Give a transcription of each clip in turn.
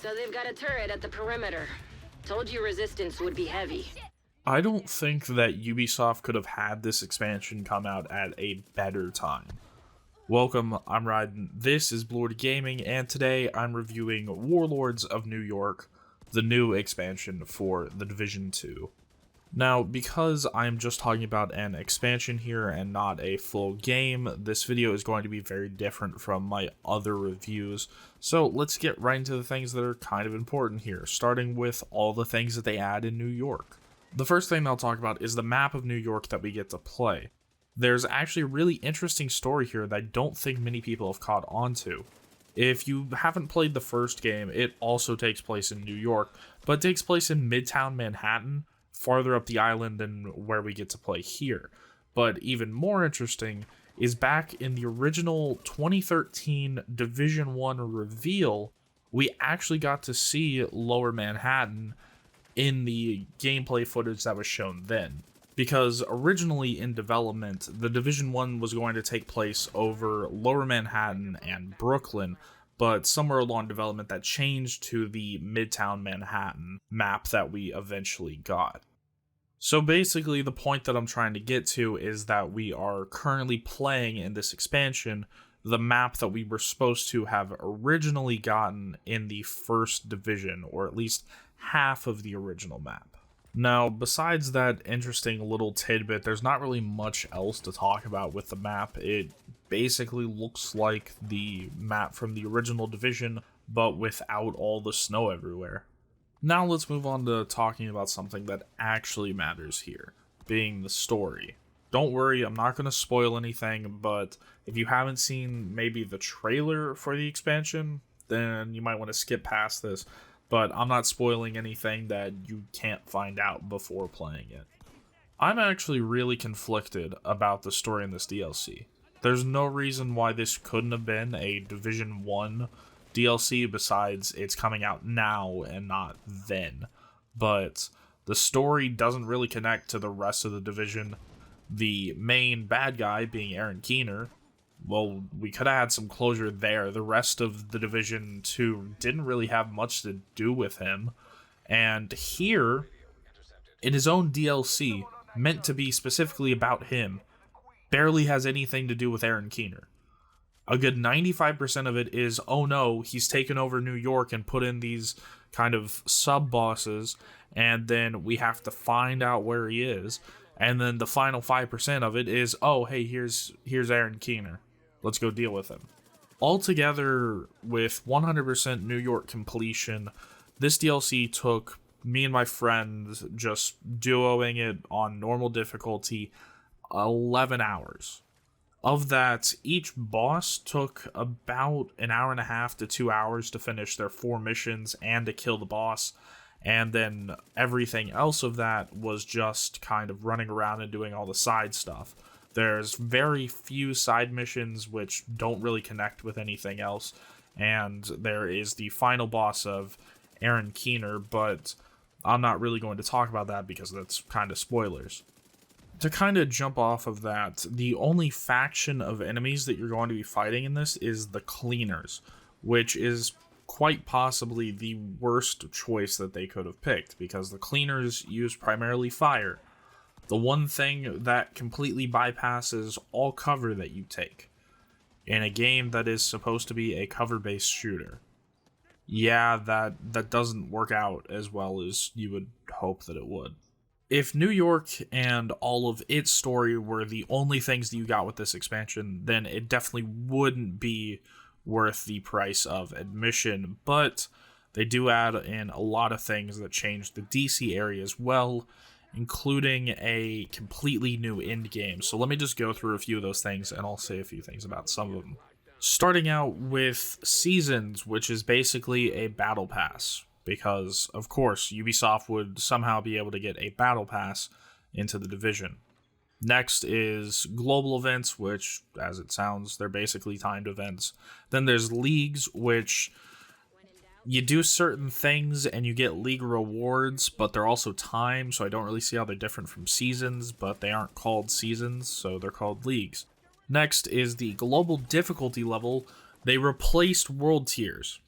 So they've got a turret at the perimeter. Told you resistance would be heavy. I don't think that Ubisoft could have had this expansion come out at a better time. Welcome, I'm Ryden, this is Blord Gaming, and today I'm reviewing Warlords of New York, the new expansion for The Division 2. Now, because I'm just talking about an expansion here and not a full game, this video is going to be very different from my other reviews, so let's get right into the things that are kind of important here, starting with all the things that they add in New York. The first thing I'll talk about is the map of New York that we get to play. There's actually a really interesting story here that I don't think many people have caught on to. If you haven't played the first game, it also takes place in New York, but takes place in Midtown Manhattan, farther up the island than where we get to play here. But even more interesting is back in the original 2013 Division 1 reveal, we actually got to see Lower Manhattan in the gameplay footage that was shown then. Because originally in development, the Division 1 was going to take place over Lower Manhattan and Brooklyn, but somewhere along development that changed to the Midtown Manhattan map that we eventually got. So basically the point that I'm trying to get to is that we are currently playing in this expansion the map that we were supposed to have originally gotten in the first division, or at least half of the original map. Now, besides that interesting little tidbit, there's not really much else to talk about with the map. It basically looks like the map from the original division, but without all the snow everywhere. Now let's move on to talking about something that actually matters here, being the story. Don't worry, I'm not going to spoil anything, but if you haven't seen maybe the trailer for the expansion, then you might want to skip past this. But I'm not spoiling anything that you can't find out before playing it. I'm actually really conflicted about the story in this DLC. There's no reason why this couldn't have been a Division 1 DLC besides it's coming out now and not then. But the story doesn't really connect to the rest of the division. The main bad guy being Aaron Keener, well, we could have had some closure there. The rest of the Division 2 didn't really have much to do with him. And here, in his own DLC, meant to be specifically about him, barely has anything to do with Aaron Keener. A good 95% of it is, oh no, he's taken over New York and put in these kind of sub-bosses, and then we have to find out where he is. And then the final 5% of it is, oh, hey, here's Aaron Keener. Let's go deal with him. Altogether, with 100% New York completion, this DLC took me and my friends just duoing it on normal difficulty 11 hours. Of that, each boss took about an hour and a half to 2 hours to finish their 4 missions and to kill the boss. And then everything else of that was just kind of running around and doing all the side stuff. There's very few side missions which don't really connect with anything else. And there is the final boss of Aaron Keener, but I'm not really going to talk about that because that's kind of spoilers. To kind of jump off of that, the only faction of enemies that you're going to be fighting in this is the Cleaners, which is quite possibly the worst choice that they could have picked, because the Cleaners use primarily fire, the one thing that completely bypasses all cover that you take in a game that is supposed to be a cover-based shooter. Yeah, that doesn't work out as well as you would hope that it would. If New York and all of its story were the only things that you got with this expansion, then it definitely wouldn't be worth the price of admission, but they do add in a lot of things that change the DC area as well, including a completely new end game. So let me just go through a few of those things, and I'll say a few things about some of them. Starting out with Seasons, which is basically a battle pass, because, of course, Ubisoft would somehow be able to get a battle pass into the division. Next is global events, which, as it sounds, they're basically timed events. Then there's leagues, which you do certain things and you get league rewards, but they're also timed, so I don't really see how they're different from seasons, but they aren't called seasons, so they're called leagues. Next is the global difficulty level. They replaced world tiers.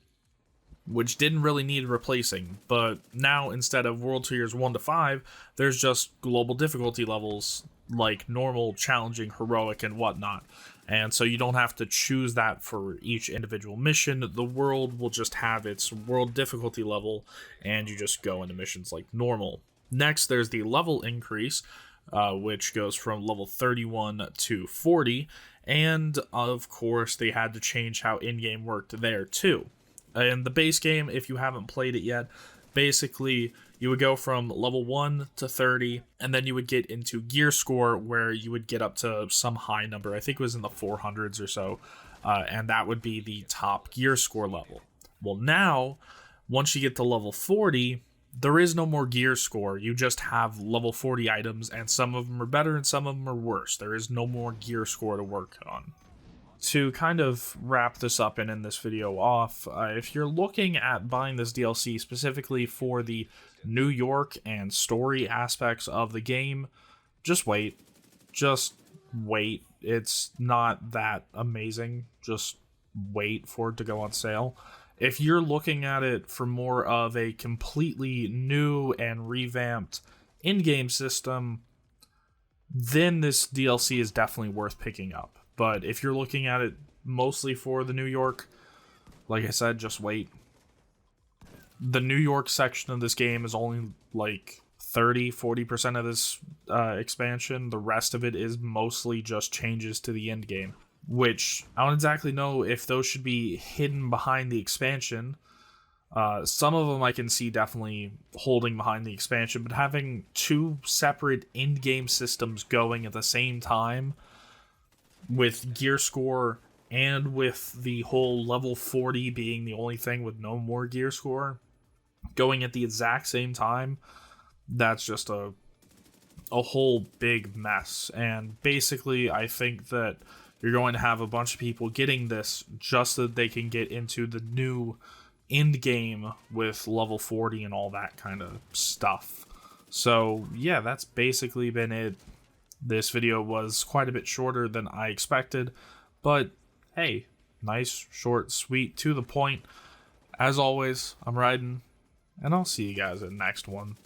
which didn't really need replacing, but now instead of world tiers 1 to 5, there's just global difficulty levels like normal, challenging, heroic, and whatnot. And so you don't have to choose that for each individual mission. The world will just have its world difficulty level, and you just go into missions like normal. Next, there's the level increase, which goes from level 31 to 40, and of course they had to change how in-game worked there too. In the base game, if you haven't played it yet, basically you would go from level 1 to 30, and then you would get into gear score where you would get up to some high number. I think it was in the 400s or so, and that would be the top gear score level. Well, now, once you get to level 40, there is no more gear score. You just have level 40 items, and some of them are better and some of them are worse. There is no more gear score to work on. To kind of wrap this up and end this video off, if you're looking at buying this DLC specifically for the New York and story aspects of the game, just wait. Just wait. It's not that amazing. Just wait for it to go on sale. If you're looking at it for more of a completely new and revamped in-game system, then this DLC is definitely worth picking up. But if you're looking at it mostly for the New York, like I said, just wait. The New York section of this game is only like 30-40% of this expansion. The rest of it is mostly just changes to the end game, which I don't exactly know if those should be hidden behind the expansion. Some of them I can see definitely holding behind the expansion, but having two separate in-game systems going at the same time with gear score and with the whole level 40 being the only thing with no more gear score going at the exact same time, that's just a whole big mess. And basically I think that you're going to have a bunch of people getting this just so that they can get into the new end game with level 40 and all that kind of stuff. So yeah, that's basically been it. This video was quite a bit shorter than I expected, but hey, nice, short, sweet, to the point. As always, I'm Ryden, and I'll see you guys in the next one.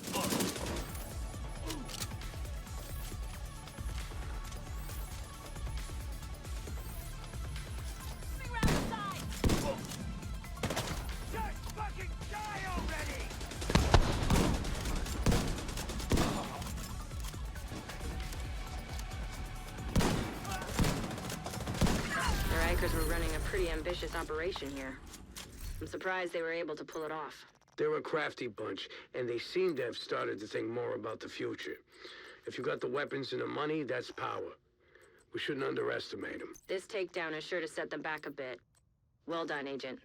Were running a pretty ambitious operation here. I'm surprised they were able to pull it off. They're a crafty bunch, and they seem to have started to think more about the future. If you got the weapons and the money, that's power. We shouldn't underestimate them. This takedown is sure to set them back a bit. Well done, Agent.